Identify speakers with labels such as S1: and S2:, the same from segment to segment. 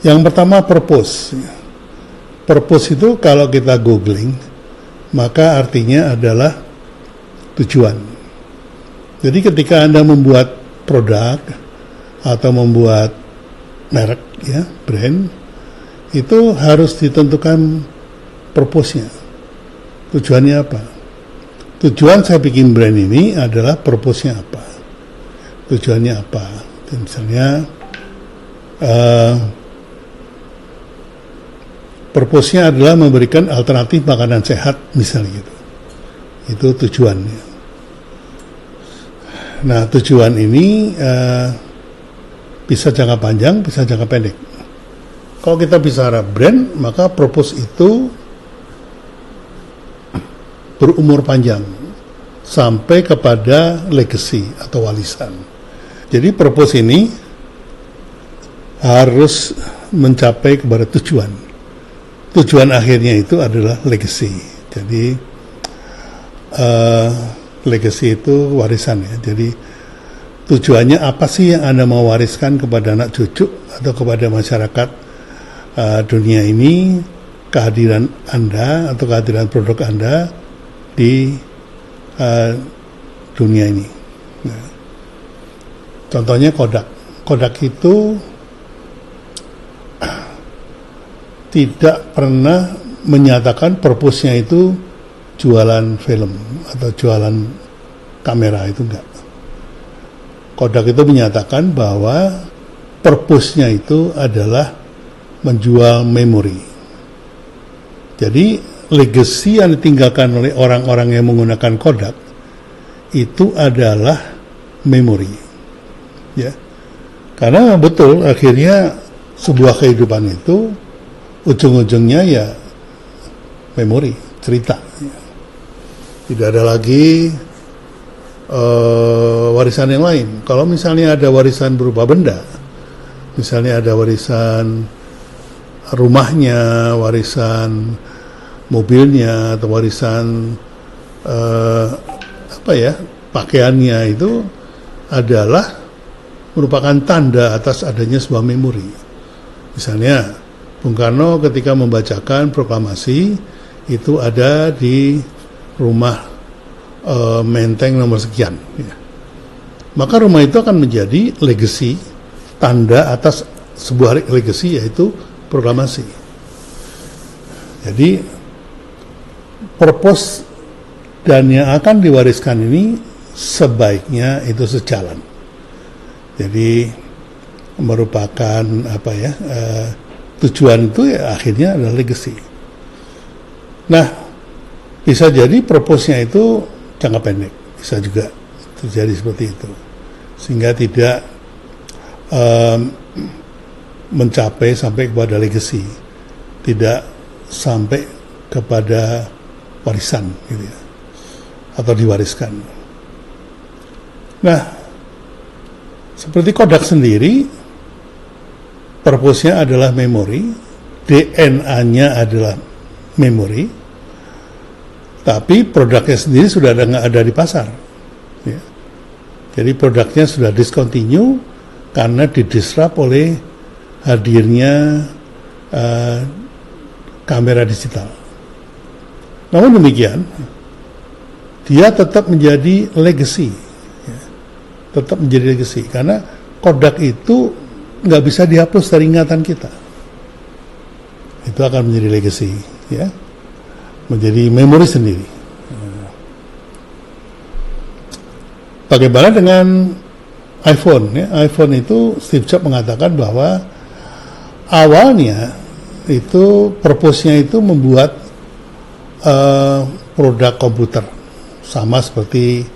S1: Yang pertama purpose. Purpose itu kalau kita googling, maka artinya adalah tujuan. Jadi ketika Anda membuat produk atau membuat merek, ya, brand, itu harus ditentukan purpose-nya. Tujuannya apa? Tujuan saya bikin brand ini adalah purpose-nya apa? Tujuannya apa? Misalnya purpose-nya adalah memberikan alternatif makanan sehat, misalnya gitu. Itu tujuannya. Nah, tujuan ini bisa jangka panjang, bisa jangka pendek. Kalau kita bicara brand, maka purpose itu berumur panjang sampai kepada legacy atau warisan. Jadi purpose ini harus mencapai kepada tujuan. Tujuan akhirnya itu adalah legacy. Jadi legacy itu warisan, ya. Jadi tujuannya apa sih yang Anda mau wariskan kepada anak cucu atau kepada masyarakat dunia ini, kehadiran Anda atau kehadiran produk Anda di dunia ini. Nah, contohnya Kodak. Kodak itu tidak pernah menyatakan purpose-nya itu jualan film atau jualan kamera, itu enggak. Kodak itu menyatakan bahwa purpose-nya itu adalah menjual memori. Jadi legacy yang ditinggalkan oleh orang-orang yang menggunakan Kodak itu adalah memori, ya. Karena betul akhirnya sebuah kehidupan itu ujung-ujungnya ya memori, cerita. Tidak ada lagi warisan yang lain. Kalau misalnya ada warisan berupa benda, misalnya ada warisan rumahnya, warisan mobilnya, atau warisan pakaiannya, itu adalah merupakan tanda atas adanya sebuah memori. Misalnya Bung Karno ketika membacakan proklamasi itu ada di rumah Menteng nomor sekian, ya. Maka rumah itu akan menjadi legacy, tanda atas sebuah legacy, yaitu proklamasi. Jadi purpose dan yang akan diwariskan ini sebaiknya itu sejalan. Jadi merupakan tujuan itu ya akhirnya adalah legacy. Nah, bisa jadi purpose-nya itu jangka pendek, bisa juga terjadi seperti itu, sehingga tidak mencapai sampai kepada legacy, tidak sampai kepada warisan, gitu ya, atau diwariskan. Nah, seperti Kodak sendiri, purpose-nya adalah memori, DNA-nya adalah memori, tapi produknya sendiri sudah nggak ada di pasar, ya. Jadi produknya sudah discontinue karena didisrupt oleh hadirnya kamera digital. Namun demikian, dia tetap menjadi legacy, ya. Tetap menjadi legacy karena Kodak itu nggak bisa dihapus dari ingatan kita. Itu akan menjadi legacy, ya, menjadi memori sendiri. Bagaimana dengan iPhone, ya? iPhone itu Steve Jobs mengatakan bahwa awalnya itu purpose-nya itu membuat produk komputer, sama seperti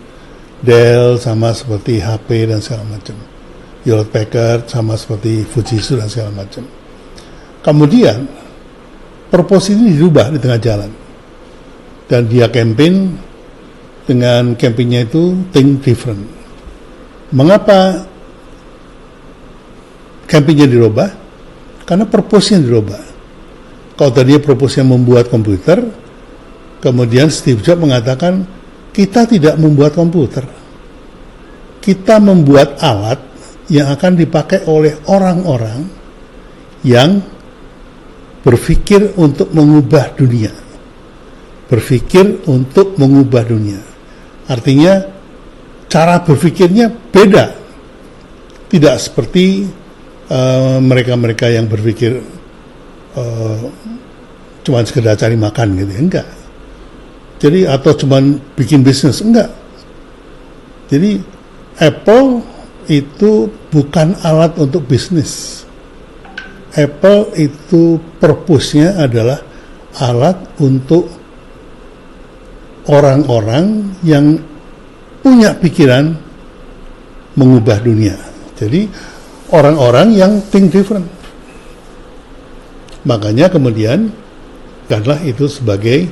S1: Dell, sama seperti HP dan segala macam, Hewlett Packard, sama seperti Fujitsu dan segala macam. Kemudian purpose ini dirubah di tengah jalan, dan dia campaign dengan campaignnya itu think different. Mengapa campaignnya dirubah? Karena purpose-nya dirubah. Kalau tadinya purpose-nya membuat komputer, kemudian Steve Jobs mengatakan kita tidak membuat komputer, kita membuat alat yang akan dipakai oleh orang-orang yang berpikir untuk mengubah dunia. Berpikir untuk mengubah dunia. Artinya cara berpikirnya beda. Tidak seperti mereka-mereka yang berpikir cuma sekedar cari makan gitu, enggak. Jadi atau cuma bikin bisnis, enggak. Jadi Apple itu bukan alat untuk bisnis. Apple itu purpose-nya adalah alat untuk orang-orang yang punya pikiran mengubah dunia. Jadi orang-orang yang think different. Makanya kemudian karena itu sebagai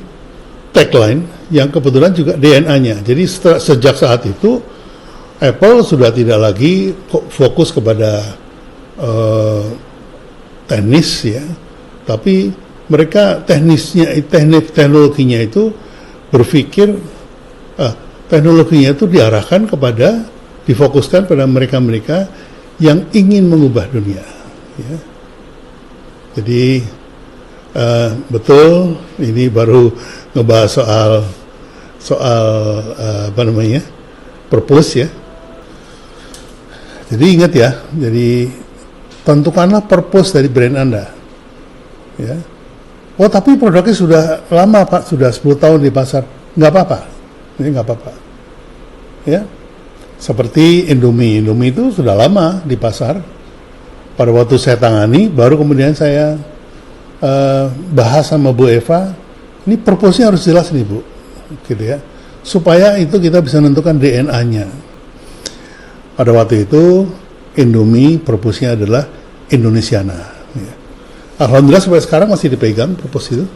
S1: tagline yang kebetulan juga DNA-nya. Jadi sejak saat itu Apple sudah tidak lagi fokus kepada teknis ya, tapi mereka teknologinya itu berpikir teknologinya itu diarahkan kepada, difokuskan pada mereka-mereka yang ingin mengubah dunia. Ya. Jadi betul, ini baru ngebahas soal apa namanya, purpose ya. Jadi ingat ya, jadi tentukanlah purpose dari brand Anda. Ya. Oh tapi produknya sudah lama Pak, sudah 10 tahun di pasar. Nggak apa-apa, ini nggak apa-apa. Ya, seperti Indomie itu sudah lama di pasar. Pada waktu saya tangani, baru kemudian saya bahas sama Bu Eva, ini purpose-nya harus jelas nih Bu, gitu ya, supaya itu kita bisa menentukan DNA-nya. Pada waktu itu Indomie purpose-nya adalah Indonesiana. Ya. Alhamdulillah sampai sekarang masih dipegang purpose itu.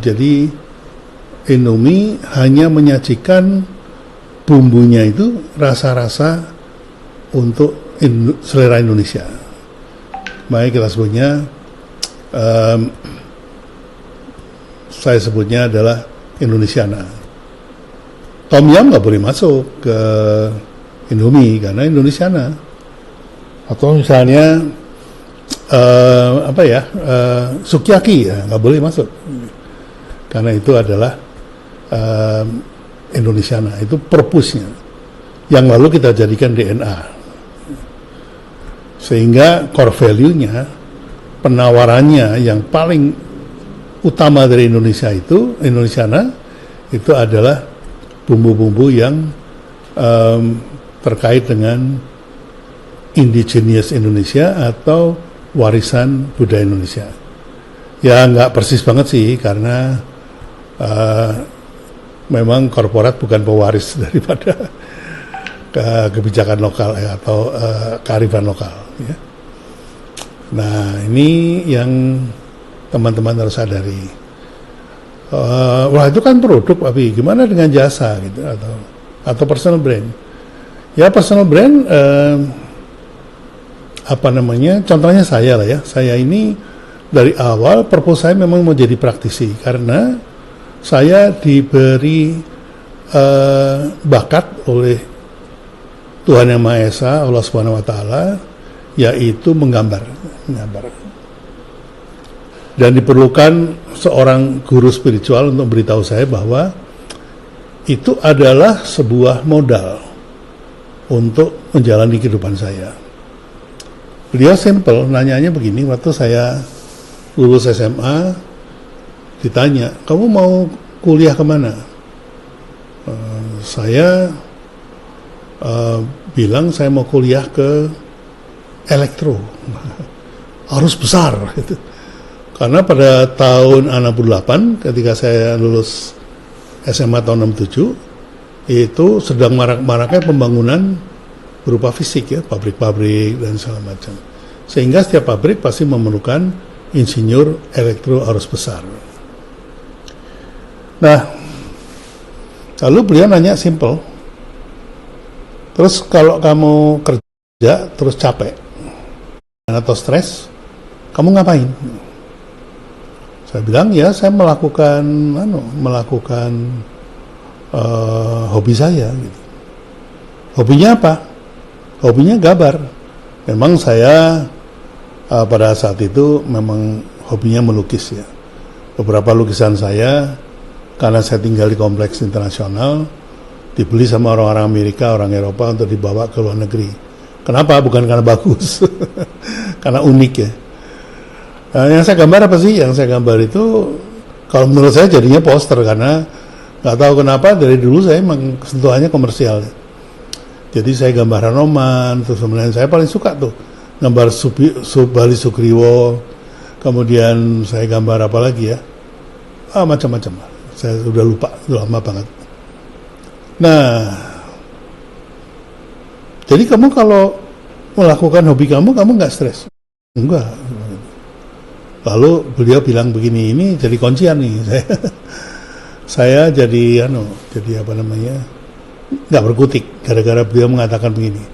S1: Jadi Indomie hanya menyajikan bumbunya itu rasa-rasa untuk selera Indonesia. Makanya kita sebutnya, saya sebutnya adalah Indonesiana. Tom Yum nggak boleh masuk ke Indomie karena Indonesiana. Atau misalnya sukiyaki ya nggak boleh masuk karena itu adalah Indonesiana. Itu purpose-nya yang lalu kita jadikan DNA, sehingga core value-nya, penawarannya yang paling utama dari Indonesia itu, Indonesiana, itu adalah bumbu-bumbu yang terkait dengan indigenous Indonesia atau warisan budaya Indonesia. Ya nggak persis banget sih, karena memang korporat bukan pewaris daripada kebijakan lokal ya, atau kearifan lokal. Ya. Nah ini yang teman-teman harus sadari. Wah itu kan produk, tapi gimana dengan jasa gitu atau personal brand? Ya personal brand, contohnya saya lah ya. Saya ini dari awal purpose saya memang mau jadi praktisi karena saya diberi bakat oleh Tuhan Yang Maha Esa, Allah Subhanahu Wa Taala, yaitu menggambar. Dan diperlukan seorang guru spiritual untuk beritahu saya bahwa itu adalah sebuah modal untuk menjalani kehidupan saya. Beliau simple, nanyanya begini, waktu saya lulus SMA, ditanya, kamu mau kuliah kemana? Saya bilang saya mau kuliah ke elektro, harus besar gitu. Karena pada tahun 68 ketika saya lulus SMA tahun 67 itu sedang marak-maraknya pembangunan berupa fisik ya, pabrik-pabrik dan segala macam. Sehingga setiap pabrik pasti memerlukan insinyur elektro arus besar. Nah, lalu beliau nanya simple, terus kalau kamu kerja terus capek atau stres, kamu ngapain? Saya bilang ya saya melakukan hobi saya gitu. Hobinya apa? Hobinya gambar. Memang saya pada saat itu memang hobinya melukis ya. Beberapa lukisan saya, karena saya tinggal di kompleks internasional, dibeli sama orang-orang Amerika, orang Eropa untuk dibawa ke luar negeri. Kenapa? Bukan karena bagus, karena unik ya. Yang saya gambar apa sih? Yang saya gambar itu, kalau menurut saya jadinya poster, karena nggak tahu kenapa dari dulu saya emang sentuhannya komersial. Jadi saya gambar Hanoman, terus kemudian saya paling suka tuh gambar Bali Sugriwo, kemudian saya gambar apa lagi ya? Macam-macam. Saya sudah lupa, sudah lama banget. Nah, jadi kamu kalau melakukan hobi kamu nggak stres? Enggak. Lalu beliau bilang begini, ini jadi kuncian nih. Saya jadi apa namanya, nggak berkutik gara-gara beliau mengatakan begini.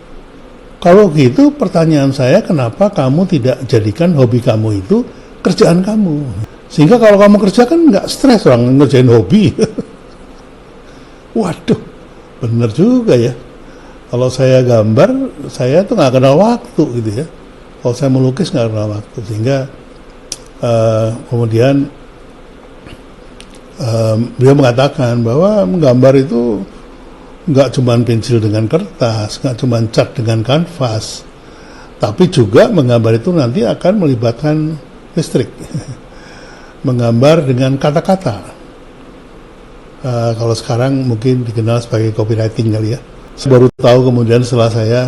S1: Kalau gitu pertanyaan saya, kenapa kamu tidak jadikan hobi kamu itu kerjaan kamu? Sehingga kalau kamu kerjakan nggak stres orang ngerjain hobi. Waduh, bener juga ya. Kalau saya gambar, saya tuh nggak kenal waktu gitu ya. Kalau saya melukis nggak kenal waktu, sehingga kemudian beliau mengatakan bahwa menggambar itu nggak cuma pensil dengan kertas, nggak cuma cat dengan kanvas, tapi juga menggambar itu nanti akan melibatkan listrik. Menggambar dengan kata-kata. Kalau sekarang mungkin dikenal sebagai copywriting kali ya. Saya baru tahu kemudian setelah saya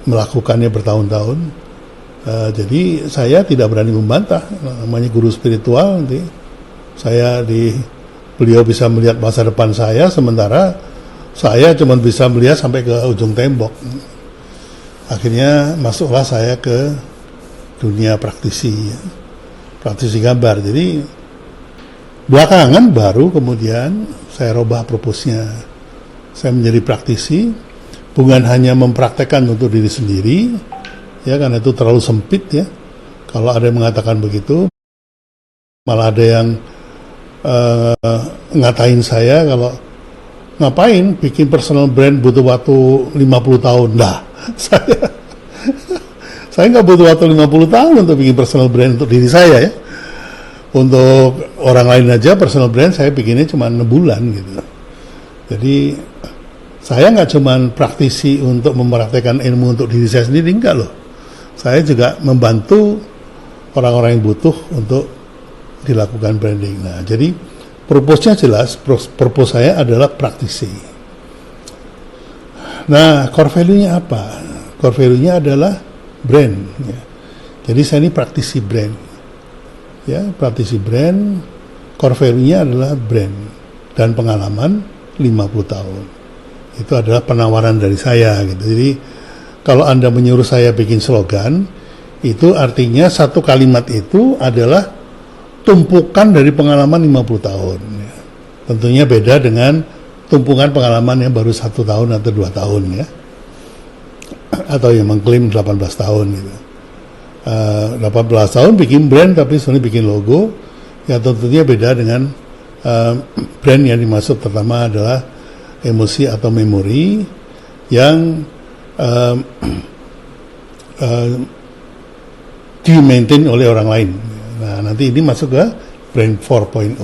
S1: melakukannya bertahun-tahun. Jadi saya tidak berani membantah, namanya guru spiritual nanti. Beliau bisa melihat masa depan saya, sementara saya cuma bisa melihat sampai ke ujung tembok. Akhirnya masuklah saya ke dunia praktisi gambar. Jadi belakangan baru kemudian saya rubah purpose-nya. Saya menjadi praktisi, bukan hanya mempraktekkan untuk diri sendiri, ya, karena itu terlalu sempit ya. Kalau ada yang mengatakan begitu, malah ada yang ngatain saya kalau ngapain bikin personal brand butuh waktu 50 tahun. Nah, saya nggak butuh waktu 50 tahun untuk bikin personal brand untuk diri saya ya. Untuk orang lain aja personal brand saya bikinnya cuma 6 bulan gitu. Jadi saya nggak cuma praktisi untuk mempraktekkan ilmu untuk diri saya sendiri, enggak loh. Saya juga membantu orang-orang yang butuh untuk dilakukan branding. Nah, jadi purpose-nya jelas, purpose saya adalah praktisi. Nah, core value-nya apa? Core value-nya adalah brand. Ya. Jadi saya ini praktisi brand. Ya, praktisi brand, core value-nya adalah brand dan pengalaman 50 tahun. Itu adalah penawaran dari saya gitu. Jadi kalau Anda menyuruh saya bikin slogan, itu artinya satu kalimat itu adalah tumpukan dari pengalaman 50 tahun. Ya. Tentunya beda dengan tumpukan pengalaman yang baru 1 tahun atau 2 tahun ya. Atau yang mengklaim 18 tahun gitu. 18 tahun bikin brand tapi sebenarnya bikin logo, ya tentunya beda dengan brand yang dimaksud pertama adalah emosi atau memori yang di-maintain oleh orang lain. Nah, nanti ini masuk ke brand 4.0.